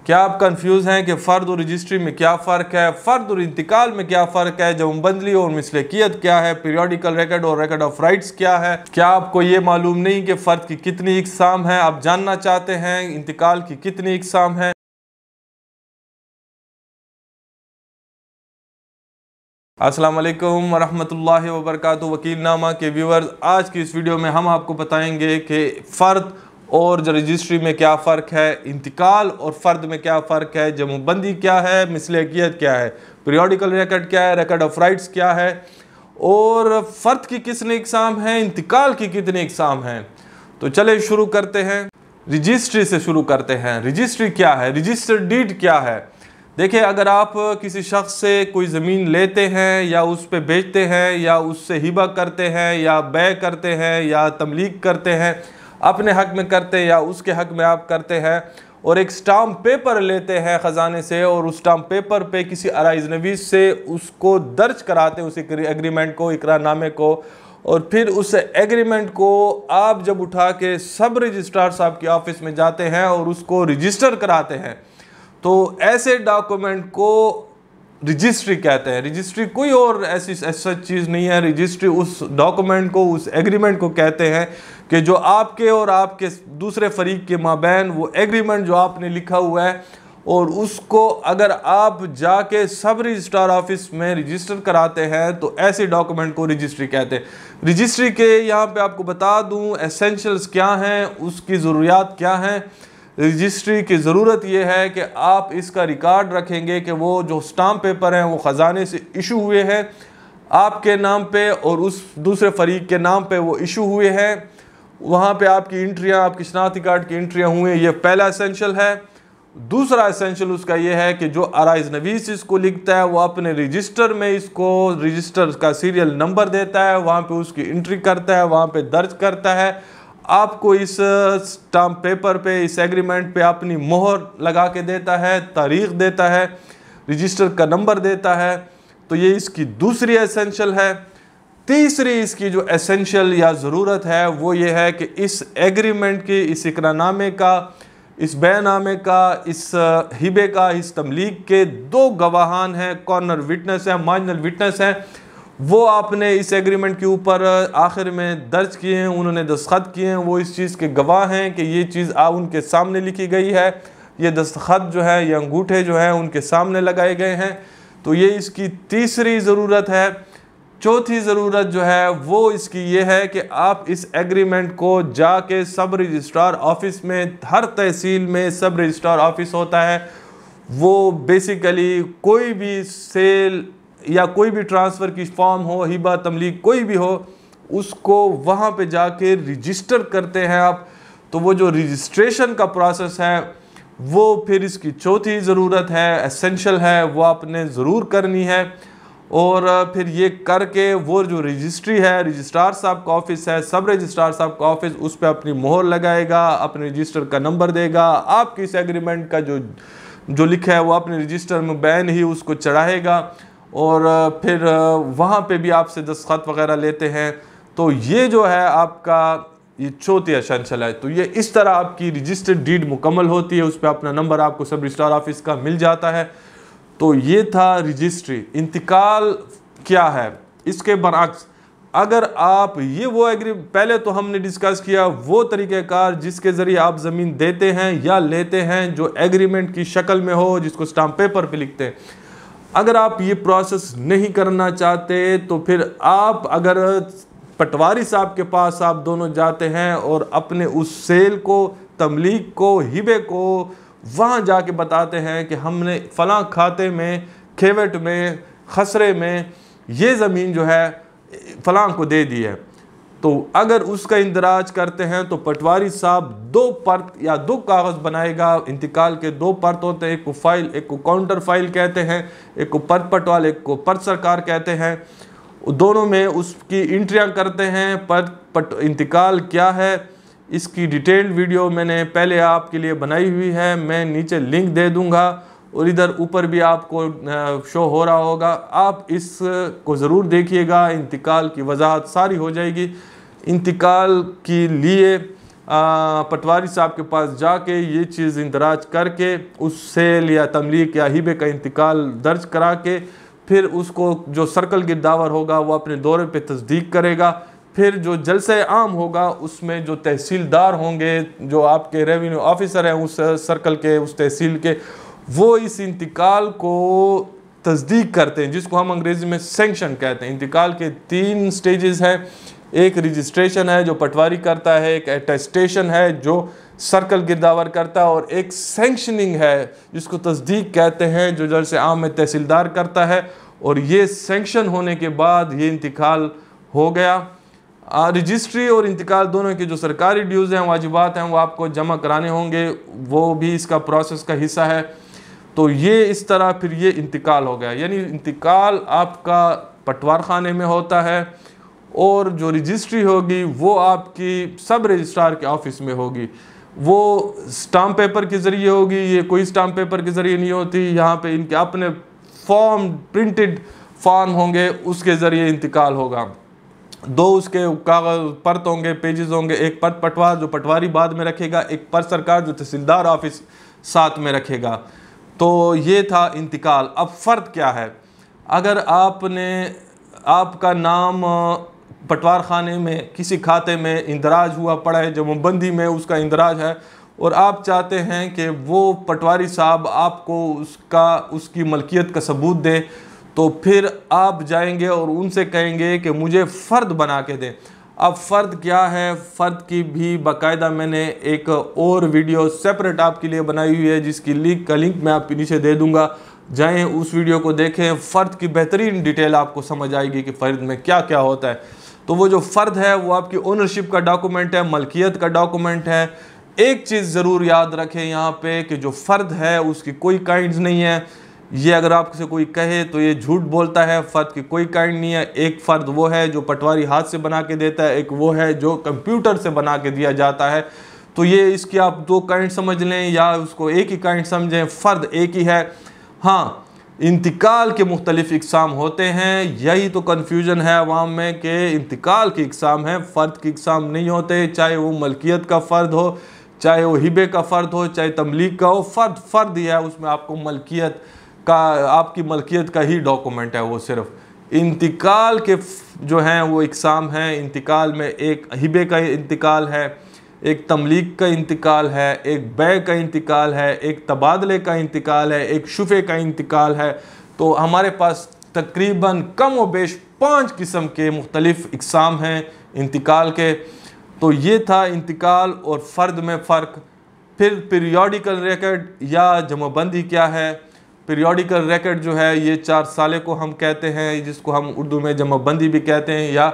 क्या आप कंफ्यूज हैं कि फ़र्द और रजिस्ट्री में क्या फ़र्क है, फ़र्द और इंतकाल में क्या फ़र्क है, जमबंदी और मिसलकियत क्या है, पीरियडिकल रिकॉर्ड और रिकॉर्ड ऑफ राइट्स क्या है? क्या आपको ये मालूम नहीं कि फ़र्द की कितनी इक़साम है? आप जानना चाहते हैं इंतकाल की कितनी इक़साम है? अस्सलाम वालेकुम वरहमतुल्लाहि वबरकातुहू। वकीलनामा के व्यूअर्स, आज की इस वीडियो में हम आपको बताएंगे कि फ़र्द और रजिस्ट्री में क्या फ़र्क है, इंतकाल और फ़र्द में क्या फ़र्क है, जमबंदी क्या है, मिसलकियत क्या है, पीरियडिकल रिकॉर्ड क्या है, रिकॉर्ड ऑफ राइट्स क्या है, और फ़र्द की कितनी इक़साम है, इंतकाल की कितनी इक़साम है। तो चले शुरू करते हैं, रजिस्ट्री से शुरू करते हैं। रजिस्ट्री क्या है, रजिस्टर्ड डीड क्या है? देखिए, अगर आप किसी शख्स से कोई ज़मीन लेते हैं या उस पे बेचते हैं या उससे हिबा करते हैं या बै करते हैं या तमलीक करते हैं, अपने हक़ में करते हैं या उसके हक़ में आप करते हैं, और एक स्टाम्प पेपर लेते हैं ख़जाने से और उस स्टाम्प पेपर पे किसी आराइज़ नवीस से उसको दर्ज कराते हैं, उस एग्रीमेंट को, इकरारनामे को, और फिर उस एग्रीमेंट को आप जब उठा के सब रजिस्ट्रार साहब के ऑफिस में जाते हैं और उसको रजिस्टर कराते हैं, तो ऐसे डॉक्यूमेंट को रजिस्ट्री कहते हैं। रजिस्ट्री कोई और ऐसी चीज़ नहीं है। रजिस्ट्री उस डॉक्यूमेंट को, उस एग्रीमेंट को कहते हैं कि जो आपके और आपके दूसरे फरीक के माबैन वो एग्रीमेंट जो आपने लिखा हुआ है, और उसको अगर आप जाके सब रजिस्ट्रार ऑफिस में रजिस्टर कराते हैं तो ऐसे डॉक्यूमेंट को रजिस्ट्री कहते हैं। रजिस्ट्री के यहाँ पे आपको बता दूँ एसेंशियल्स क्या हैं, उसकी ज़रूरियात क्या हैं। रजिस्ट्री की ज़रूरत यह है कि आप इसका रिकॉर्ड रखेंगे कि वो जो स्टाम्प पेपर हैं वो ख़जाने से इशू हुए हैं आपके नाम पे और उस दूसरे फरीक के नाम पे वो इशू हुए हैं। वहाँ पे आपकी एंट्रियाँ, आपकी शनाख्ती कार्ड की एंट्रियाँ हुई हैं। ये पहला एसेंशियल है। दूसरा एसेंशियल उसका ये है कि जो आराइज़ नवीस इसको लिखता है वो अपने रजिस्टर में इसको रजिस्टर का सीरियल नंबर देता है, वहाँ पे उसकी एंट्री करता है, वहाँ पे दर्ज करता है। आपको इस स्टाम्प पेपर पे, इस एग्रीमेंट पे अपनी मोहर लगा के देता है, तारीख़ देता है, रजिस्टर का नंबर देता है। तो ये इसकी दूसरी एसेंशियल है। तीसरी इसकी जो एसेंशियल या ज़रूरत है वो ये है कि इस एग्रीमेंट की, इस इकरारनामे का, इस बयानामे का, इस हिबे का, इस तमलीक के दो गवाहान हैं, कॉर्नर विटनेस हैं, मार्जिनल विटनेस हैं। वो आपने इस एग्रीमेंट के ऊपर आखिर में दर्ज किए हैं, उन्होंने दस्तखत किए हैं, वो इस चीज़ के गवाह हैं कि ये चीज़ उनके सामने लिखी गई है, ये दस्तखत जो है, ये अंगूठे जो हैं उनके सामने लगाए गए हैं। तो ये इसकी तीसरी ज़रूरत है। चौथी ज़रूरत जो है वो इसकी ये है कि आप इस एग्रीमेंट को जाके सब रजिस्ट्रार ऑफिस में, हर तहसील में सब रजिस्ट्रार ऑफिस होता है, वो बेसिकली कोई भी सेल या कोई भी ट्रांसफ़र की फॉर्म हो, हिबा, तमलीक कोई भी हो, उसको वहाँ पे जाके रजिस्टर करते हैं आप। तो वो जो रजिस्ट्रेशन का प्रोसेस है वो फिर इसकी चौथी ज़रूरत है, एसेंशियल है, वो आपने ज़रूर करनी है। और फिर ये करके वो जो रजिस्ट्री है, रजिस्ट्रार साहब का ऑफिस है, सब रजिस्ट्रार साहब का ऑफिस, उस पर अपनी मोहर लगाएगा, अपने रजिस्टर का नंबर देगा, आपकी इस एग्रीमेंट का जो लिखा है वो अपने रजिस्टर में बैन ही उसको चढ़ाएगा, और फिर वहाँ पे भी आपसे दस्तखत वगैरह लेते हैं। तो ये जो है आपका ये चौथी एसेंशियल है। तो ये इस तरह आपकी रजिस्टर्ड डीड मुकम्मल होती है, उस पर अपना नंबर आपको सब रजिस्ट्रार ऑफिस का मिल जाता है। तो ये था रजिस्ट्री। इंतकाल क्या है, इसके बरअक्स अगर आप ये वो पहले तो हमने डिस्कस किया वो तरीक़ेकार जिसके ज़रिए आप ज़मीन देते हैं या लेते हैं, जो एग्रीमेंट की शक्ल में हो, जिसको स्टाम्प पेपर पे लिखते हैं। अगर आप ये प्रोसेस नहीं करना चाहते तो फिर आप अगर पटवारी साहब के पास आप दोनों जाते हैं और अपने उस सेल को, तमलीक को, हिबे को वहाँ जाके बताते हैं कि हमने फ़लाँ खाते में, खेवट में, खसरे में ये ज़मीन जो है फ़लाँ को दे दी है, तो अगर उसका इंदराज करते हैं तो पटवारी साहब दो पर्त या दो कागज़ बनाएगा। इंतकाल के दो पर्त होते हैं, एक को फाइल, एक को काउंटर फाइल कहते हैं, एक को पर्त पटवाल, एक को पर्त सरकार कहते हैं। दोनों में उसकी एंट्रियां करते हैं। इंतकाल क्या है इसकी डिटेल्ड वीडियो मैंने पहले आपके लिए बनाई हुई है, मैं नीचे लिंक दे दूंगा और इधर ऊपर भी आपको शो हो रहा होगा, आप इसको ज़रूर देखिएगा। इंतकाल की वजाहत सारी हो जाएगी। इंतकाल के लिए पटवारी साहब के पास जाके ये चीज़ इंदराज करके उस सेल या तमलीक या हिबे का इंतकाल दर्ज करा के फिर उसको जो सर्कल गिरदावर होगा वो अपने दौरे पे तस्दीक करेगा। फिर जो जलसे आम होगा उसमें जो तहसीलदार होंगे, जो आपके रेवेन्यू ऑफिसर हैं उस सर्कल के, उस तहसील के, वो इस इंतकाल को तस्दीक करते हैं, जिसको हम अंग्रेज़ी में सैंक्शन कहते हैं। इंतकाल के 3 स्टेजेस हैं। एक रजिस्ट्रेशन है जो पटवारी करता है, एक अटेस्टेशन है जो सर्कल गिरदावर करता है, और एक सैंक्शनिंग है जिसको तस्दीक कहते हैं, जो जलसे आम में तहसीलदार करता है। और ये सैंक्शन होने के बाद ये इंतकाल हो गया। रजिस्ट्री और इंतकाल दोनों के जो सरकारी ड्यूज़ हैं, वाजिबात हैं, वो आपको जमा कराने होंगे, वो भी इसका प्रोसेस का हिस्सा है। तो ये इस तरह फिर ये इंतकाल हो गया। यानी इंतकाल आपका पटवार खाने में होता है, और जो रजिस्ट्री होगी वो आपकी सब रजिस्ट्रार के ऑफिस में होगी। वो स्टाम्प पेपर के ज़रिए होगी, ये कोई स्टाम्प पेपर के ज़रिए नहीं होती। यहाँ पे इनके अपने फॉर्म, प्रिंटेड फॉर्म होंगे, उसके ज़रिए इंतकाल होगा। 2 उसके कागज़ परत होंगे, पेजेस होंगे। एक परत पटवार जो पटवारी बाद में रखेगा, एक परत सरकार जो तहसीलदार ऑफिस साथ में रखेगा। तो ये था इंतकाल। अब फ़र्द क्या है? अगर आपका नाम पटवार खाने में किसी खाते में इंदराज हुआ पड़ा है, जमाबंदी में उसका इंदराज है, और आप चाहते हैं कि वो पटवारी साहब आपको उसकी मलकियत का सबूत दें, तो फिर आप जाएंगे और उनसे कहेंगे कि मुझे फ़र्द बना के दें। अब फ़र्द क्या है? फ़र्द की भी बाकायदा मैंने एक और वीडियो सेपरेट आपके लिए बनाई हुई है, जिसकी लिंक मैं आपके नीचे दे दूँगा। जाएं उस वीडियो को देखें। फ़र्द की बेहतरीन डिटेल आपको समझ आएगी कि फ़र्द में क्या क्या होता है। तो वो जो फ़र्द है वो आपकी ओनरशिप का डॉक्यूमेंट है, मलकियत का डॉक्यूमेंट है। एक चीज़ ज़रूर याद रखें यहाँ पे कि जो फ़र्द है उसकी कोई काइंड्स नहीं है। ये अगर आपसे कोई कहे तो ये झूठ बोलता है। फ़र्द की कोई काइंड नहीं है। एक फ़र्द वो है जो पटवारी हाथ से बना के देता है, एक वो है जो कंप्यूटर से बना के दिया जाता है। तो ये इसकी आप 2 काइंड समझ लें या उसको एक ही काइंड समझें, फ़र्द एक ही है। हाँ, इंतकाल के मुख्तलिफ इक़साम होते हैं। यही तो कन्फ्यूजन है अवाम में कि इंतकाल के इक़साम हैं, फ़र्द के इक़साम नहीं होते। चाहे वो मलकियत का फ़र्द हो, चाहे वो हिबे का फ़र्द हो, चाहे तमलीक का हो, फ़र्द ही है। उसमें आपको मलकियत का, आपकी मलकियत का ही डॉक्यूमेंट है वो सिर्फ। इंतकाल के जो हैं वो इक़साम हैं। इंतकाल में एक हिबे का इंतकाल है, एक तमलीक का इंतकाल है, एक बै का इंतकाल है, एक तबादले का इंतकाल है, एक शुफ़े का इंतकाल है। तो हमारे पास तकरीबन कम व बेश 5 किस्म के मुख्तलिफ़ इक़साम हैं इंतकाल के। तो ये था इंतकाल और फ़र्द में फ़र्क। फिर पीरियोडिकल रिकॉर्ड या जमाबंदी क्या है? पीरियोडिकल रिकॉर्ड जो है ये 4 साले को हम कहते हैं, जिसको हम उर्दू में जमाबंदी भी कहते हैं या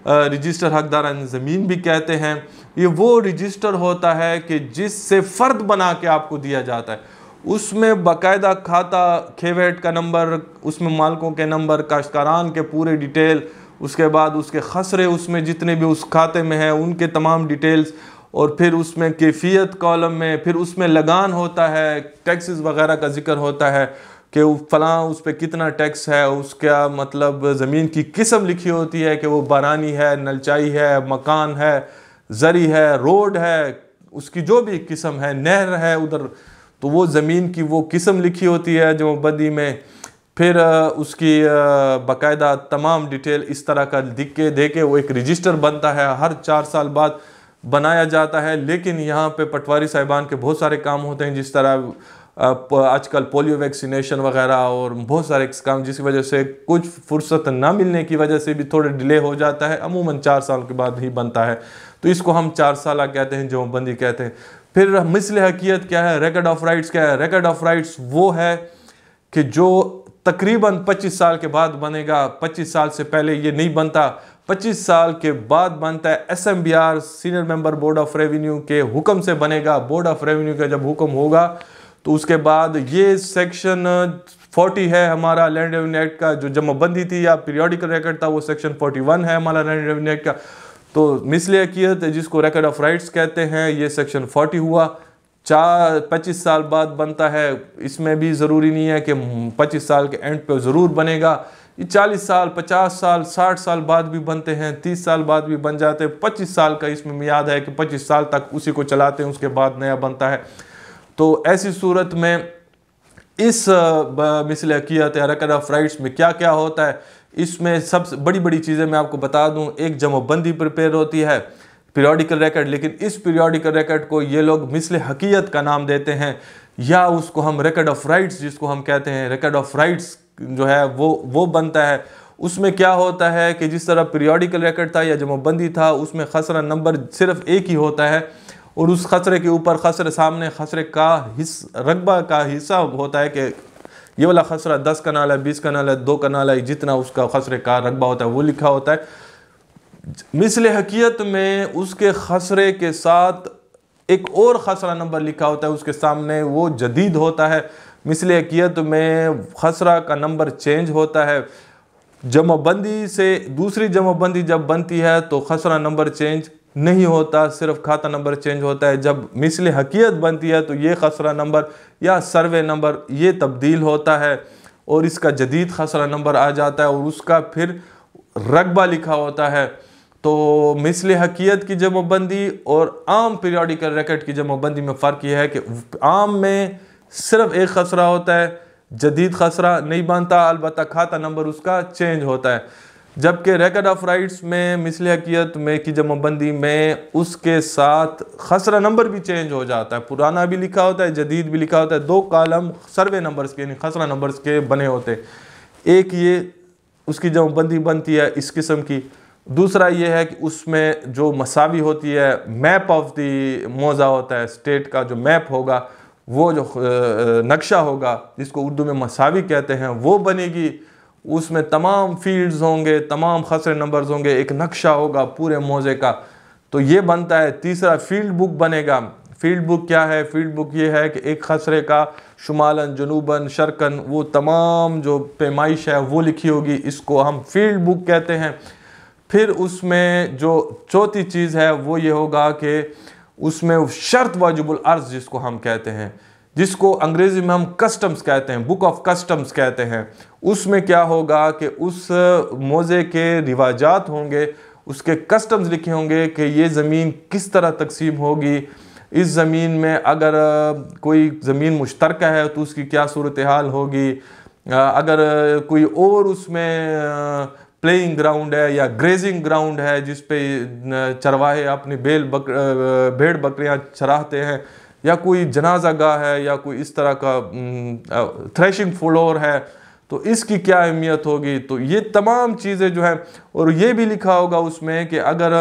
रजिस्टर हकदारान ज़मीन भी कहते हैं। ये वो रजिस्टर होता है कि जिससे फ़र्द बना के आपको दिया जाता है। उसमें बाकायदा खाता, खेवेट का नंबर, उसमें मालकों के नंबर, काश्तकारान के पूरे डिटेल, उसके बाद उसके खसरे उसमें जितने भी उस खाते में हैं उनके तमाम डिटेल्स, और फिर उसमें कैफियत कॉलम में फिर उसमें लगान होता है, टैक्सेस वगैरह का जिक्र होता है कि फ़लाँ उस पर कितना टैक्स है, उसका मतलब ज़मीन की किस्म लिखी होती है कि वो बारानी है, नलचाई है, मकान है, ज़री है, रोड है, उसकी जो भी किस्म है, नहर है उधर, तो वो ज़मीन की वो किस्म लिखी होती है जो बदी में। फिर उसकी बाकायदा तमाम डिटेल इस तरह का लिख के दे के वो एक रजिस्टर बनता है, हर 4 साल बाद बनाया जाता है। लेकिन यहाँ पे पटवारी साहिबान के बहुत सारे काम होते हैं, जिस तरह आजकल पोलियो वैक्सीनेशन वगैरह और बहुत सारे काम, जिसकी वजह से कुछ फुर्सत ना मिलने की वजह से भी थोड़े डिले हो जाता है। अमूमन 4 साल के बाद ही बनता है, तो इसको हम 4 साल कहते हैं, जमाबंदी कहते हैं। फिर मिसल हकीयत क्या है? रिकॉर्ड ऑफ राइट्स क्या है? रिकॉर्ड ऑफ राइट्स वो है कि जो तकरीबन 25 साल के बाद बनेगा। 25 साल से पहले ये नहीं बनता, 25 साल के बाद बनता है। SMBR senior member board of revenue के हुक्म से बनेगा। बोर्ड ऑफ रेवेन्यू का जब हुक्म होगा तो उसके बाद ये सेक्शन 40 है हमारा लैंड रेवेन्यू एक्ट का, जो जमाबंदी थी या पीरियोडिकल रिकॉर्ड था वो सेक्शन 41 है हमारा लैंड रेवेन्यू एक्ट का। तो मिसल हकीयत जिसको रिकॉर्ड ऑफ राइट्स कहते हैं, ये सेक्शन 40 हुआ। 25 साल बाद बनता है। इसमें भी ज़रूरी नहीं है कि 25 साल के एंड पे ज़रूर बनेगा। ये 40 साल, 50 साल, 60 साल बाद भी बनते हैं, 30 साल बाद भी बन जाते हैं, 25 साल का इसमें मियाद है कि 25 साल तक उसी को चलाते हैं, उसके बाद नया बनता है। तो ऐसी सूरत में इस मिसल हकीयत या रिकॉर्ड ऑफ राइट्स में क्या क्या होता है, इसमें सबसे बड़ी बड़ी चीज़ें मैं आपको बता दूं। एक जमाबंदी प्रिपेयर होती है, पीरियोडिकल रिकॉर्ड, लेकिन इस पीरियोडिकल रिकॉर्ड को ये लोग मिसल हकीयत का नाम देते हैं, या उसको हम रिकॉर्ड ऑफ राइट्स जिसको हम कहते हैं, रिकॉर्ड ऑफ राइट्स जो है वो बनता है। उसमें क्या होता है कि जिस तरह पीरियोडिकल रिकॉर्ड था या जमाबंदी था, उसमें खसरा नंबर सिर्फ एक ही होता है और उस खसरे के ऊपर खसरे सामने खसरे का रकबा का हिस्सा होता है कि ये वाला खसरा 10 कनाल है, 20 कनाल है, 2 कनाल है, जितना उसका खसरे का रकबा होता है वो लिखा होता है। मिसल हकीयत में उसके खसरे के साथ एक और खसरा नंबर लिखा होता है उसके सामने, वो जदीद होता है। मिसल हकीयत में खसरा का नंबर चेंज होता है। जमाबंदी से दूसरी जमाबंदी जब बनती है तो खसरा नंबर चेंज नहीं होता, सिर्फ खाता नंबर चेंज होता है। जब मिसल हकीयत बनती है तो ये खसरा नंबर या सर्वे नंबर ये तब्दील होता है और इसका जदीद खसरा नंबर आ जाता है और उसका फिर रकबा लिखा होता है। तो मिसल हकीयत की जमाबंदी और आम पीरियोडिकल रिकॉर्ड की जमाबंदी में फ़र्क यह है कि आम में सिर्फ एक खसरा होता है, जदीद खसरा नहीं बनता, अलबत्ता खाता नंबर उसका चेंज होता है। जबकि रिकॉर्ड ऑफ राइट्स में मिसल हकीयत में की जमाबंदी में उसके साथ खसरा नंबर भी चेंज हो जाता है, पुराना भी लिखा होता है, जदीद भी लिखा होता है। 2 कॉलम सर्वे नंबर्स के यानी खसरा नंबर्स के बने होते हैं। एक ये उसकी जमाबंदी बनती है इस किस्म की। दूसरा ये है कि उसमें जो मसावी होती है, मैप ऑफ दी मौज़ा होता है, स्टेट का जो मैप होगा, वो जो नक्शा होगा जिसको उर्दू में मसावी कहते हैं वो बनेगी। उसमें तमाम फील्ड्स होंगे, तमाम खसरे नंबर्स होंगे, एक नक्शा होगा पूरे मौजे का, तो ये बनता है। तीसरा फील्ड बुक बनेगा। फील्ड बुक क्या है? फील्ड बुक ये है कि एक खसरे का शुमालन, जनूबन, शर्कन वो तमाम जो पैमाइश है वो लिखी होगी, इसको हम फील्ड बुक कहते हैं। फिर उसमें जो चौथी चीज़ है वो ये होगा कि उसमें शर्त वाजिबुल अर्ज़ जिसको हम कहते हैं, जिसको अंग्रेज़ी में हम कस्टम्स कहते हैं, बुक ऑफ कस्टम्स कहते हैं। उसमें क्या होगा कि उस मौज़े के रिवाजात होंगे, उसके कस्टम्स लिखे होंगे कि ये ज़मीन किस तरह तकसीम होगी, इस ज़मीन में अगर कोई ज़मीन मुश्तरका है तो उसकी क्या सूरत हाल होगी, अगर कोई और उसमें प्लेइंग ग्राउंड है या ग्रेजिंग ग्राउंड है जिस पे चरवाहे अपनी भेड़ बकरियां चराते हैं, या कोई जनाजा गाह है या कोई इस तरह का थ्रेशिंग फ्लोर है, तो इसकी क्या अहमियत होगी। तो ये तमाम चीज़ें जो है, और ये भी लिखा होगा उसमें कि अगर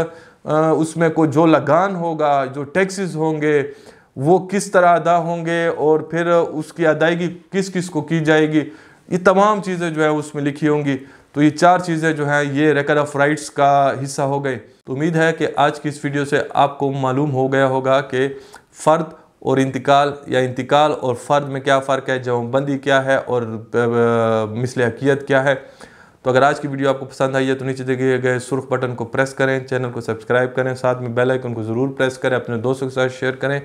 उसमें कोई जो लगान होगा, जो टैक्सेस होंगे वो किस तरह अदा होंगे और फिर उसकी अदायगी किस किस को की जाएगी, ये तमाम चीज़ें जो है उसमें लिखी होंगी। तो ये 4 चीज़ें जो हैं ये रिकॉर्ड ऑफ राइट्स का हिस्सा हो गए। तो उम्मीद है कि आज की इस वीडियो से आपको मालूम हो गया होगा कि फ़र्द और इंतकाल या इंतकाल और फ़र्द में क्या फ़र्क है, जमाबंदी क्या है और मिसल हकीयत क्या है। तो अगर आज की वीडियो आपको पसंद आई है तो नीचे दिए गए सुर्ख बटन को प्रेस करें, चैनल को सब्सक्राइब करें, साथ में बेल आइकन को ज़रूर प्रेस करें, अपने दोस्तों के साथ शेयर करें।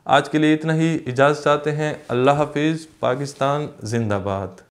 आज के लिए इतना ही, इजाज़त चाहते हैं। अल्लाह हाफिज़। पाकिस्तान जिंदाबाद।